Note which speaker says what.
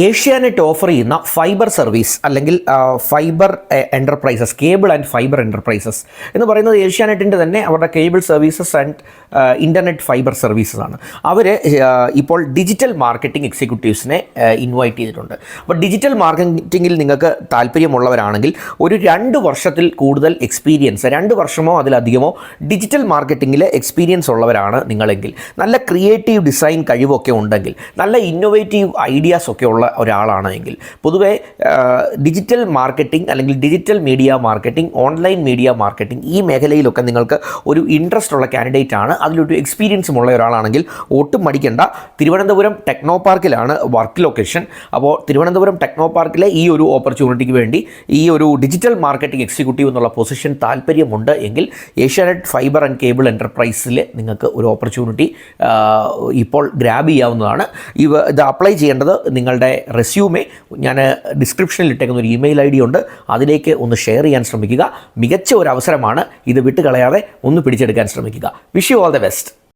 Speaker 1: Asianet offer ചെയ്യുന്ന fibre service അല്ലെങ്കിൽ fibre enterprises, cable and fibre enterprises എന്ന് പറയുന്നത് ഏഷ്യാനെറ്റിൻ്റെ തന്നെ അവരുടെ cable services and internet fibre services ആണ്. അവർ ഇപ്പോൾ ഡിജിറ്റൽ മാർക്കറ്റിംഗ് എക്സിക്യൂട്ടീവ്സിനെ ഇൻവൈറ്റ് ചെയ്തിട്ടുണ്ട്. അപ്പോൾ ഡിജിറ്റൽ മാർക്കറ്റിങ്ങിൽ നിങ്ങൾക്ക് താല്പര്യമുള്ളവരാണെങ്കിൽ ഒരു 2 വർഷത്തിൽ കൂടുതൽ എക്സ്പീരിയൻസ്, 2 വർഷമോ അതിലധികമോ ഡിജിറ്റൽ മാർക്കറ്റിങ്ങിൽ എക്സ്പീരിയൻസ് ഉള്ളവരാണ് നിങ്ങളെങ്കിൽ, നല്ല ക്രിയേറ്റീവ് ഡിസൈൻ കഴിവൊക്കെ ഉണ്ടെങ്കിൽ, നല്ല ഇന്നോവേറ്റീവ് ഐഡിയാസ് ഒക്കെ ഉള്ള ഒരാളാണ് എങ്കിൽ, പൊതുവെ ഡിജിറ്റൽ മാർക്കറ്റിംഗ് അല്ലെങ്കിൽ digital media marketing, online media marketing ഈ മേഖലയിലൊക്കെ നിങ്ങൾക്ക് ഒരു ഇൻട്രസ്റ്റ് ഉള്ള കാൻഡിഡേറ്റ് ആണ്, അതിലൊരു എക്സ്പീരിയൻസും ഉള്ള ഒരാളാണെങ്കിൽ ഒട്ടും മടിക്കേണ്ട. തിരുവനന്തപുരം ടെക്നോ പാർക്കിലാണ് വർക്ക് ലൊക്കേഷൻ. അപ്പോൾ തിരുവനന്തപുരം ടെക്നോ പാർക്കിലെ ഈ ഒരു ഓപ്പർച്യൂണിറ്റിക്ക് വേണ്ടി ഈ ഒരു ഡിജിറ്റൽ മാർക്കറ്റിംഗ് എക്സിക്യൂട്ടീവ് എന്നുള്ള പൊസിഷൻ താല്പര്യമുണ്ട് എങ്കിൽ ഏഷ്യാനെറ്റ് ഫൈബർ ആൻഡ് കേബിൾ എൻ്റർപ്രൈസിൽ നിങ്ങൾക്ക് ഒരു ഓപ്പർച്യൂണിറ്റി ഇപ്പോൾ ഗ്രാബ് ചെയ്യാവുന്നതാണ്. ഇത് അപ്ലൈ ചെയ്യേണ്ടത് നിങ്ങളുടെ റെസ്യൂമെ ഞാൻ ഡിസ്ക്രിപ്ഷനിൽ ഇട്ടേക്കുന്ന ഒരു ഇമെയിൽ ID ഉണ്ട്, അതിലേക്ക് ഒന്ന് ഷെയർ ചെയ്യാൻ ശ്രമിക്കുക. മികച്ച ഒരു അവസരമാണ്, ഇത് വിട്ടുകളയാതെ ഒന്ന് പിടിച്ചെടുക്കാൻ ശ്രമിക്കുക. Wish you all the best.